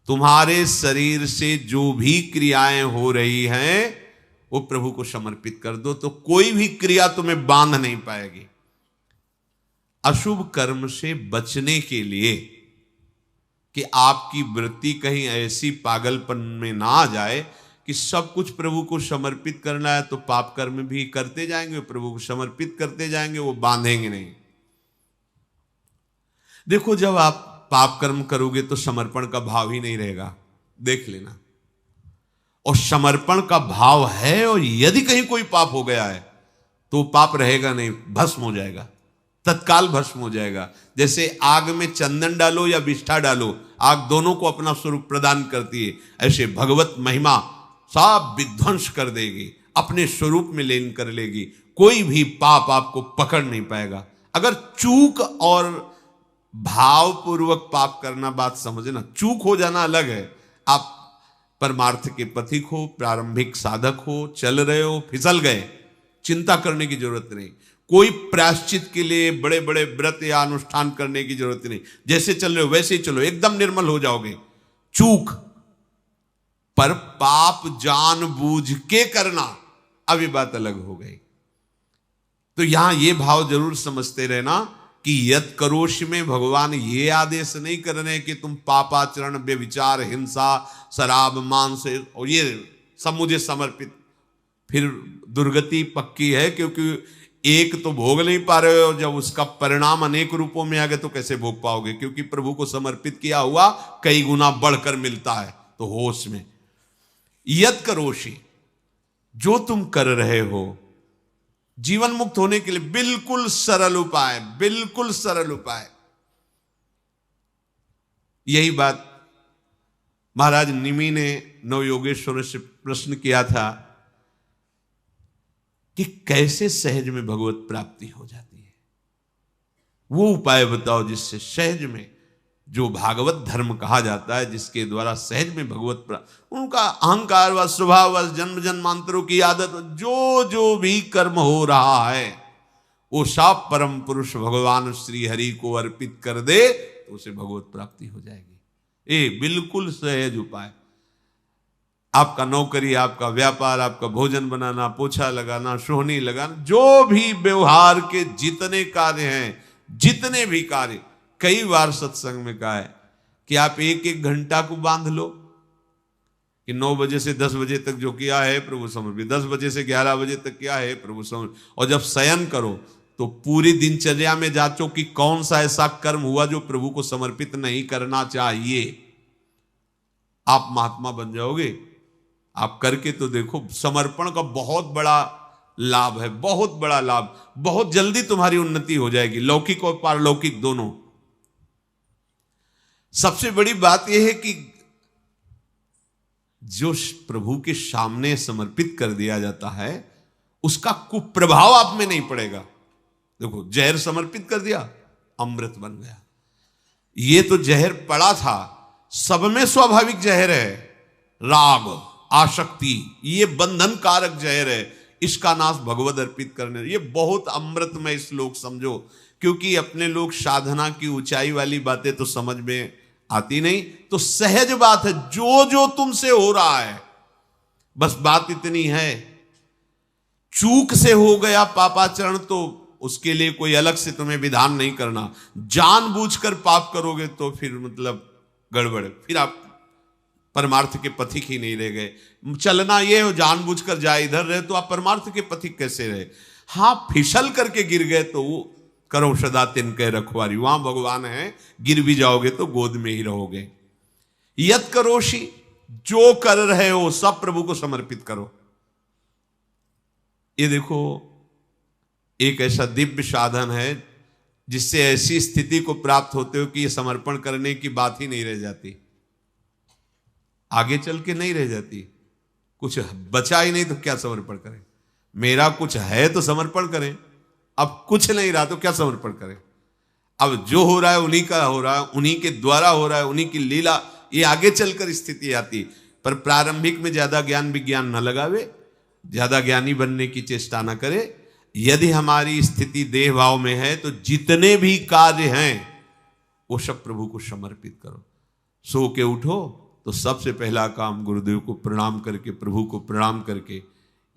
तुम्हारे शरीर से जो भी क्रियाएं हो रही हैं वो प्रभु को समर्पित कर दो, तो कोई भी क्रिया तुम्हें बांध नहीं पाएगी। अशुभ कर्म से बचने के लिए कि आपकी वृत्ति कहीं ऐसी पागलपन में ना आ जाए कि सब कुछ प्रभु को समर्पित करना है तो पाप कर्म भी करते जाएंगे, प्रभु को समर्पित करते जाएंगे, वो बांधेंगे नहीं। देखो, जब आप पाप कर्म करोगे तो समर्पण का भाव ही नहीं रहेगा, देख लेना। और समर्पण का भाव है, और यदि कहीं कोई पाप हो गया है तो पाप रहेगा नहीं, भस्म हो जाएगा, तत्काल भस्म हो जाएगा। जैसे आग में चंदन डालो या विष्ठा डालो, आग दोनों को अपना स्वरूप प्रदान करती है, ऐसे भगवत महिमा सब विध्वंस कर देगी, अपने स्वरूप में लीन कर लेगी। कोई भी पाप आपको पकड़ नहीं पाएगा। अगर चूक और भावपूर्वक पाप करना, बात समझना, चूक हो जाना अलग है। आप परमार्थ के पथिक हो, प्रारंभिक साधक हो, चल रहे हो, फिसल गए, चिंता करने की जरूरत नहीं। कोई प्रायश्चित के लिए बड़े बड़े व्रत या अनुष्ठान करने की जरूरत नहीं। जैसे चल रहे हो वैसे ही चलो, एकदम निर्मल हो जाओगे। चूक पर पाप जानबूझ के करना, अभी बात अलग हो गई। तो यहां ये भाव जरूर समझते रहना कि यत करोश में भगवान ये आदेश नहीं कर रहे कि तुम पापाचरण, व्यभिचार, हिंसा, शराब, मांस और ये सब मुझे समर्पित। फिर दुर्गति पक्की है, क्योंकि एक तो भोग नहीं पा रहे हो, जब उसका परिणाम अनेक रूपों में आ गए तो कैसे भोग पाओगे? क्योंकि प्रभु को समर्पित किया हुआ कई गुना बढ़कर मिलता है। तो होश में यत करोशी, जो तुम कर रहे हो जीवन मुक्त होने के लिए बिल्कुल सरल उपाय, बिल्कुल सरल उपाय। यही बात महाराज निमि ने नवयोगेश्वर से प्रश्न किया था कि कैसे सहज में भगवत प्राप्ति हो जाती है। वो उपाय बताओ जिससे सहज में, जो भागवत धर्म कहा जाता है, जिसके द्वारा सहज में भगवत प्राप्ति, उनका अहंकार व स्वभाव व जन्म जन्मांतरों की आदत, जो जो भी कर्म हो रहा है वो सब परम पुरुष भगवान श्री हरि को अर्पित कर दे तो उसे भगवत प्राप्ति हो जाएगी। ये बिल्कुल सहज उपाय। आपका नौकरी, आपका व्यापार, आपका भोजन बनाना, पोछा लगाना, सोहनी लगाना, जो भी व्यवहार के जितने कार्य हैं, जितने भी कार्य, कई बार सत्संग में कहा है कि आप एक एक घंटा को बांध लो कि 9 बजे से 10 बजे तक जो किया है प्रभु समर्पित, 10 बजे से 11 बजे तक किया है प्रभु समर्पित। और जब शयन करो तो पूरी दिनचर्या में जांचो कि कौन सा ऐसा कर्म हुआ जो प्रभु को समर्पित नहीं करना चाहिए। आप महात्मा बन जाओगे। आप करके तो देखो, समर्पण का बहुत बड़ा लाभ है, बहुत बड़ा लाभ। बहुत जल्दी तुम्हारी उन्नति हो जाएगी, लौकिक और पारलौकिक दोनों। सबसे बड़ी बात यह है कि जो प्रभु के सामने समर्पित कर दिया जाता है उसका कुप्रभाव आप में नहीं पड़ेगा। देखो, जहर समर्पित कर दिया, अमृत बन गया। ये तो जहर पड़ा था, सब में स्वाभाविक जहर है, राग, आसक्ति, ये बंधन कारक जहर है। इसका नाश भगवत अर्पित करने, ये बहुत अमृतमय श्लोक समझो। क्योंकि अपने लोग साधना की ऊंचाई वाली बातें तो समझ में आती नहीं, तो सहज बात है, जो जो तुमसे हो रहा है, बस बात इतनी है, चूक से हो गया पापाचरण तो उसके लिए कोई अलग से तुम्हें विधान नहीं करना। जानबूझकर पाप करोगे तो फिर मतलब गड़बड़, फिर आप परमार्थ के पथिक ही नहीं रह गए। चलना ये हो, जानबूझकर जाए इधर रहे तो आप परमार्थ के पथिक कैसे रहे? हाँ, फिसल करके गिर गए तो वो करो सदा तिनके रखवारी, वहां भगवान है, गिर भी जाओगे तो गोद में ही रहोगे। यत करोशी, जो कर रहे हो सब प्रभु को समर्पित करो। ये देखो, एक ऐसा दिव्य साधन है जिससे ऐसी स्थिति को प्राप्त होते हो कि ये समर्पण करने की बात ही नहीं रह जाती, आगे चल के नहीं रह जाती। कुछ बचा ही नहीं तो क्या समर्पण करें? मेरा कुछ है तो समर्पण करें, अब कुछ नहीं रहा तो क्या समर्पण करें? अब जो हो रहा है उन्हीं का हो रहा है, उन्हीं के द्वारा हो रहा है, उन्हीं की लीला। ये आगे चलकर स्थिति आती, पर प्रारंभिक में ज्यादा ज्ञान विज्ञान न लगावे, ज्यादा ज्ञानी बनने की चेष्टा न करे। यदि हमारी स्थिति देह भाव में है तो जितने भी कार्य हैं वो सब प्रभु को समर्पित करो। सो के उठो तो सबसे पहला काम गुरुदेव को प्रणाम करके, प्रभु को प्रणाम करके,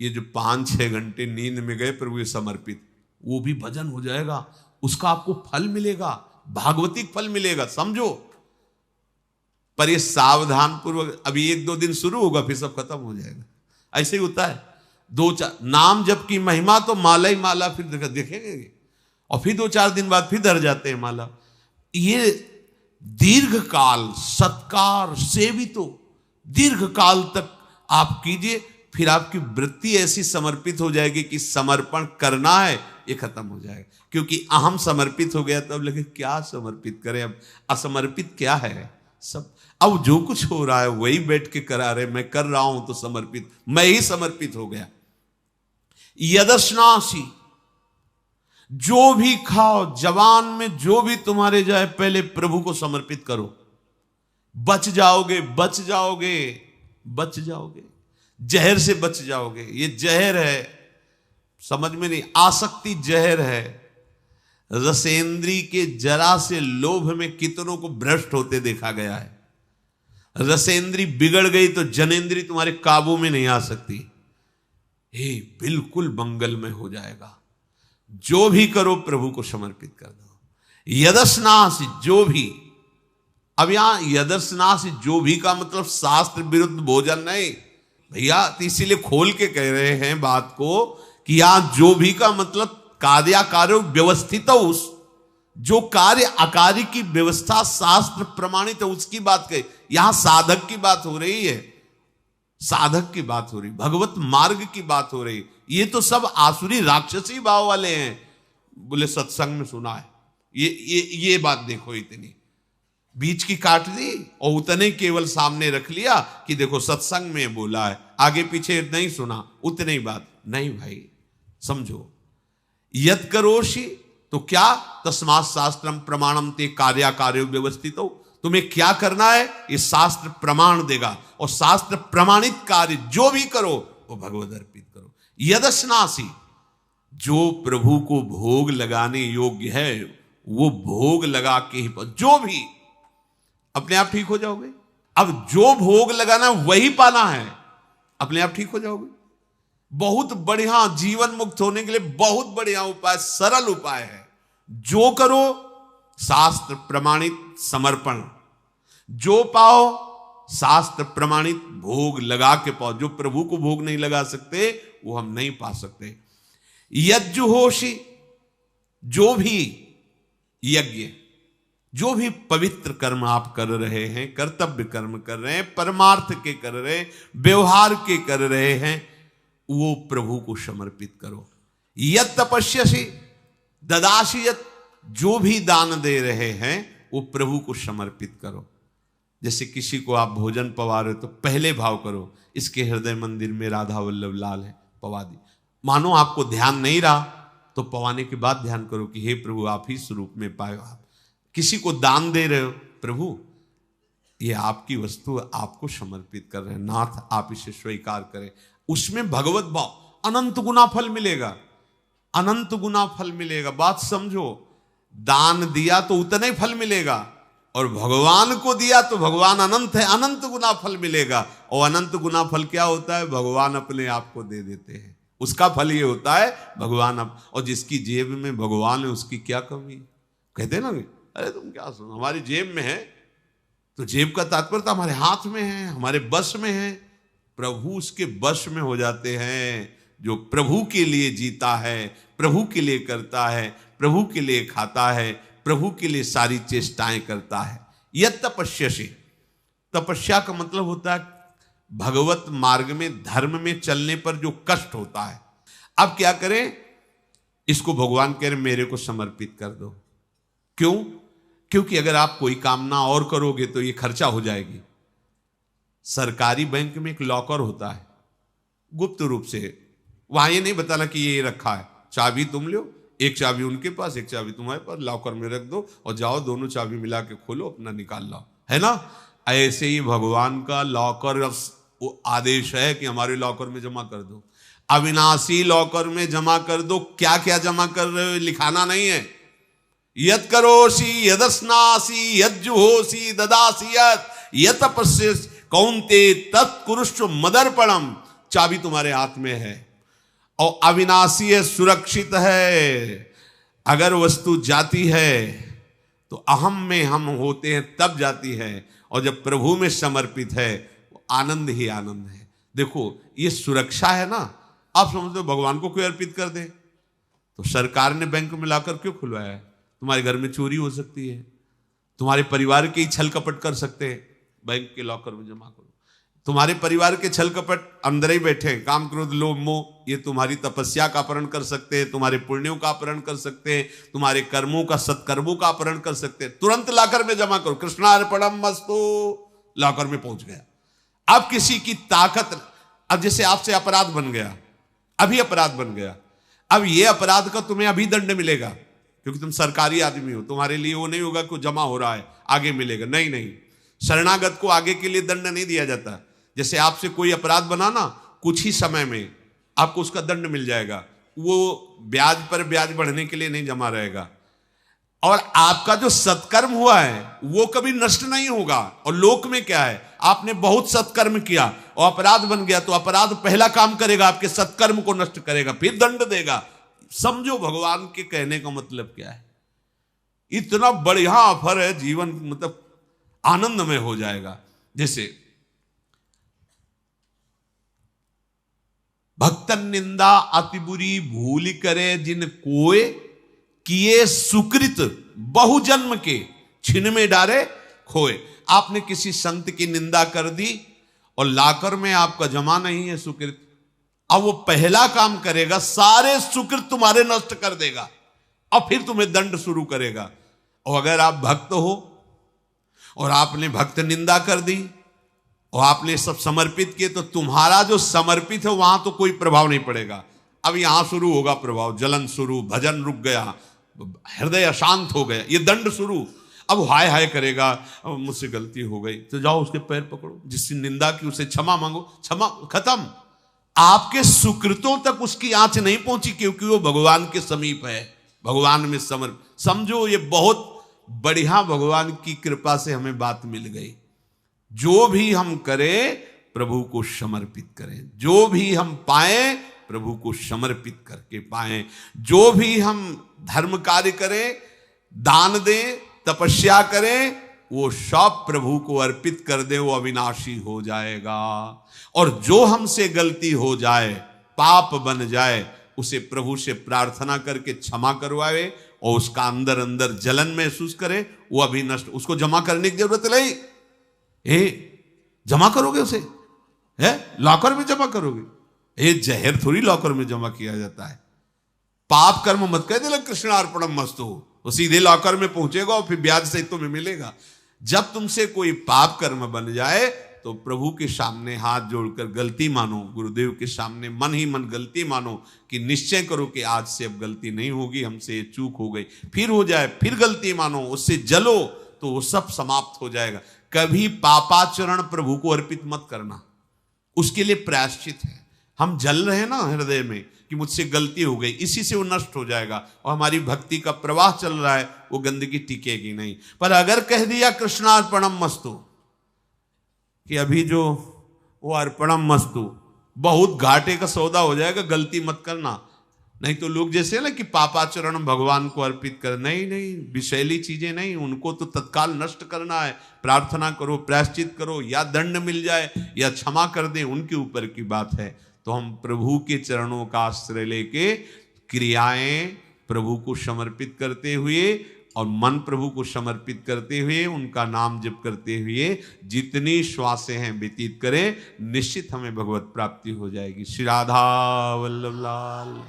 ये जो 5-6 घंटे नींद में गए प्रभु के समर्पित, वो भी भजन हो जाएगा, उसका आपको फल मिलेगा, भागवतिक फल मिलेगा, समझो। पर ये सावधान पूर्वक, अभी 1-2 दिन शुरू होगा फिर सब खत्म हो जाएगा। ऐसे ही होता है। 2-4 नाम जप की महिमा तो माला ही माला, फिर देखेंगे और फिर 2-4 दिन बाद फिर धर जाते हैं माला। ये दीर्घ काल सत्कार से भी तो दीर्घ काल तक आप कीजिए, फिर आपकी वृत्ति ऐसी समर्पित हो जाएगी कि समर्पण करना है ये खत्म हो जाएगा। क्योंकि अहम समर्पित हो गया तो अब लगे क्या समर्पित करें, अब असमर्पित क्या है सब। अब जो कुछ हो रहा है वही बैठ के करा रहे, मैं कर रहा हूं तो समर्पित, मैं ही समर्पित हो गया। यदस्नासी, जो भी खाओ, जवान में जो भी तुम्हारे जाए पहले प्रभु को समर्पित करो। बच जाओगे, बच जाओगे, बच जाओगे, जहर से बच जाओगे। ये जहर है, समझ में नहीं, आसक्ति जहर है। रसेंद्री के जरा से लोभ में कितनों को भ्रष्ट होते देखा गया है। रसेंद्री बिगड़ गई तो जनेंद्री तुम्हारे काबू में नहीं आ सकती। हे बिल्कुल मंगलमय हो जाएगा। जो भी करो प्रभु को समर्पित कर दो। यदस्नासि, जो भी, अब यहां यदस्नासि जो भी का मतलब शास्त्र विरुद्ध भोजन नहीं भैया, तो इसीलिए खोल के कह रहे हैं बात को कि यहां जो भी का मतलब कार्याकार्य व्यवस्थित, उस जो कार्य आकार्य की व्यवस्था शास्त्र प्रमाणित है उसकी बात कही। यहां साधक की बात हो रही है, साधक की बात हो रही, भगवत मार्ग की बात हो रही। ये तो सब आसुरी राक्षसी भाव वाले हैं। बोले सत्संग में सुना है, ये बात देखो, इतनी बीच की काट दी और उतने केवल सामने रख लिया कि देखो सत्संग में बोला है, आगे पीछे नहीं सुना, उतने ही बात नहीं। भाई समझो, यत करोषि तो क्या, तस्मात् शास्त्रम प्रमाणम ते कार्याकार्यो व्यवस्थितो। तुम्हें क्या करना है ये शास्त्र प्रमाण देगा, और शास्त्र प्रमाणित कार्य जो भी करो वो भगवद अर्पित करो। यदस्नासि, जो प्रभु को भोग लगाने योग्य है वो भोग लगा के ही, जो भी, अपने आप ठीक हो जाओगे। अब जो भोग लगाना वही पाना है, अपने आप ठीक हो जाओगे। बहुत बढ़िया, जीवन मुक्त होने के लिए बहुत बढ़िया उपाय, सरल उपाय है। जो करो शास्त्र प्रमाणित समर्पण, जो पाओ शास्त्र प्रमाणित भोग लगा के पाओ। जो प्रभु को भोग नहीं लगा सकते वो हम नहीं पा सकते। यज्जुहोषि, जो भी यज्ञ, जो भी पवित्र कर्म आप कर रहे हैं, कर्तव्य कर्म कर रहे हैं, परमार्थ के कर रहे हैं, व्यवहार के कर रहे हैं, वो प्रभु को समर्पित करो। यत तपस्यसि ददासि यत, जो भी दान दे रहे हैं वो प्रभु को समर्पित करो। जैसे किसी को आप भोजन पवा रहे हो तो पहले भाव करो, इसके हृदय मंदिर में राधा वल्लभ लाल है, पवा दी। मानो आपको ध्यान नहीं रहा तो पवाने के बाद ध्यान करो कि हे प्रभु आप ही स्वरूप में पाए। आप किसी को दान दे रहे हो, प्रभु ये आपकी वस्तु आपको समर्पित कर रहे हैं, नाथ आप इसे स्वीकार करें। उसमें भगवत भाव, अनंत गुना फल मिलेगा, अनंत गुना फल मिलेगा। बात समझो, दान दिया तो उतना ही फल मिलेगा, और भगवान को दिया तो भगवान अनंत है, अनंत गुना फल मिलेगा। और अनंत गुना फल क्या होता है, भगवान अपने आप को दे देते हैं। उसका फल ये होता है भगवान और जिसकी जेब में भगवान है उसकी क्या कमी। कहते ना, अरे तुम क्या सुनो, हमारी जेब में है, तो जेब का तात्पर्य हमारे हाथ में है, हमारे बस में है। प्रभु उसके बस में हो जाते हैं। जो प्रभु के लिए जीता है, प्रभु के लिए करता है, प्रभु के लिए खाता है, प्रभु के लिए सारी चेष्टाएं करता है। यह तपस्यसि, तपस्या का मतलब होता है भगवत मार्ग में, धर्म में चलने पर जो कष्ट होता है। अब क्या करें, इसको भगवान कह रहे मेरे को समर्पित कर दो। क्यों? क्योंकि अगर आप कोई कामना और करोगे तो ये खर्चा हो जाएगी। सरकारी बैंक में एक लॉकर होता है, गुप्त रूप से, वहां ये नहीं बताना कि ये रखा है, चाबी तुम लो, एक चाबी उनके पास, एक चाबी तुम्हारे पास, लॉकर में रख दो और जाओ, दोनों चाबी मिला के खोलो, अपना निकाल लो, है ना। ऐसे ही भगवान का लॉकर वो आदेश है कि हमारे लॉकर में जमा कर दो, अविनाशी लॉकर में जमा कर दो। क्या क्या जमा कर रहे हो लिखाना नहीं है। यत करोषि यदस्नासि यज्जुहोषि ददासि यत तपस्यसि, कौन्ते तत्कुरुष्व मदर्पणम, चाबी तुम्हारे हाथ में है और अविनाशी है, सुरक्षित है। अगर वस्तु जाती है तो अहम में हम होते हैं तब जाती है, और जब प्रभु में समर्पित है वो आनंद ही आनंद है। देखो ये सुरक्षा है ना। आप समझते हो भगवान को कोई अर्पित कर दे तो सरकार ने बैंक में लाकर क्यों खुलवाया है? तुम्हारे घर में चोरी हो सकती है, तुम्हारे परिवार के ही छल कपट कर सकते हैं, बैंक के लॉकर में जमा करो। तुम्हारे परिवार के छल कपट अंदर ही बैठे हैं, काम क्रोध लोभ मोह, ये तुम्हारी तपस्या का अपहरण कर सकते हैं, तुम्हारे पुण्यों का अपहरण कर सकते हैं, तुम्हारे कर्मों का सत्कर्मों का अपहरण कर सकते हैं। तुरंत लॉकर में जमा करो, कृष्णार्पणम मस्तु, लॉकर में पहुंच गया। अब किसी की ताकत, अब जैसे आपसे अपराध बन गया, अभी अपराध बन गया, अब ये अपराध का तुम्हें अभी दंड मिलेगा क्योंकि तुम सरकारी आदमी हो, तुम्हारे लिए वो नहीं होगा कि जमा हो रहा है आगे मिलेगा, नहीं नहीं। शरणागत को आगे के लिए दंड नहीं दिया जाता। जैसे आपसे कोई अपराध बना ना, कुछ ही समय में आपको उसका दंड मिल जाएगा, वो ब्याज पर ब्याज बढ़ने के लिए नहीं जमा रहेगा। और आपका जो सत्कर्म हुआ है वो कभी नष्ट नहीं होगा। और लोक में क्या है, आपने बहुत सत्कर्म किया और अपराध बन गया तो अपराध पहला काम करेगा, आपके सत्कर्म को नष्ट करेगा, फिर दंड देगा। समझो भगवान के कहने का मतलब क्या है। इतना बढ़िया ऑफर है, जीवन मतलब आनंदमय हो जाएगा। जैसे भक्तन निंदा अति बुरी भूल करे, जिन कोय किए सुकृत बहुजन्म के, छिन में डारे खोए। आपने किसी संत की निंदा कर दी और लाकर में आपका जमा नहीं है सुकृत, अब वो पहला काम करेगा, सारे सुकृत तुम्हारे नष्ट कर देगा और फिर तुम्हें दंड शुरू करेगा। और अगर आप भक्त हो और आपने भक्त निंदा कर दी और आपने सब समर्पित किए तो तुम्हारा जो समर्पित है वहां तो कोई प्रभाव नहीं पड़ेगा। अब यहां शुरू होगा प्रभाव, जलन शुरू, भजन रुक गया, हृदय अशांत हो गया, ये दंड शुरू। अब हाय हाय करेगा, मुझसे गलती हो गई, तो जाओ उसके पैर पकड़ो, जिससे निंदा की उसे क्षमा मांगो, क्षमा, खत्म। आपके सुकृतों तक उसकी आंच नहीं पहुंची क्योंकि वो भगवान के समीप है, भगवान में समझो ये बहुत बढ़िया भगवान की कृपा से हमें बात मिल गई। जो भी हम करें प्रभु को समर्पित करें, जो भी हम पाए प्रभु को समर्पित करके पाए, जो भी हम धर्म कार्य करें, दान दें, तपस्या करें, वो सब प्रभु को अर्पित कर दे, वो अविनाशी हो जाएगा। और जो हमसे गलती हो जाए, पाप बन जाए, उसे प्रभु से प्रार्थना करके क्षमा करवाए और उसका अंदर अंदर जलन महसूस करे, वो अभी नष्ट, उसको जमा करने की जरूरत नहीं। जमा करोगे उसे, है लॉकर में जमा करोगे, ये जहर थोड़ी लॉकर में जमा किया जाता है। पाप कर्म मत कह दे कृष्णार्पणम मस्तु, वो सीधे लॉकर में पहुंचेगा और फिर ब्याज सहित तुम्हें मिलेगा। जब तुमसे कोई पाप कर्म बन जाए तो प्रभु के सामने हाथ जोड़कर गलती मानो, गुरुदेव के सामने मन ही मन गलती मानो कि निश्चय करो कि आज से अब गलती नहीं होगी, हमसे ये चूक हो गई, फिर हो जाए, फिर गलती मानो, उससे जलो तो वो सब समाप्त हो जाएगा। कभी पापाचरण प्रभु को अर्पित मत करना, उसके लिए प्रायश्चित है। हम जल रहे हैं ना हृदय में कि मुझसे गलती हो गई, इसी से वो नष्ट हो जाएगा और हमारी भक्ति का प्रवाह चल रहा है, वो गंदगी टिकेगी नहीं। पर अगर कह दिया कृष्णार्पणम मस्तु कि अभी जो वो अर्पणम मस्तु, बहुत घाटे का सौदा हो जाएगा, गलती मत करना। नहीं तो लोग जैसे ना कि पापाचरण भगवान को अर्पित कर, नहीं नहीं, विषैली चीजें नहीं, उनको तो तत्काल नष्ट करना है। प्रार्थना करो, प्रायश्चित करो, या दंड मिल जाए या क्षमा कर दें, उनके ऊपर की बात है। तो हम प्रभु के चरणों का आश्रय लेके क्रियाएं प्रभु को समर्पित करते हुए और मन प्रभु को समर्पित करते हुए, उनका नाम जप करते हुए जितनी श्वासें हैं व्यतीत करें, निश्चित हमें भगवत प्राप्ति हो जाएगी। श्री राधा वल्लभ लाल।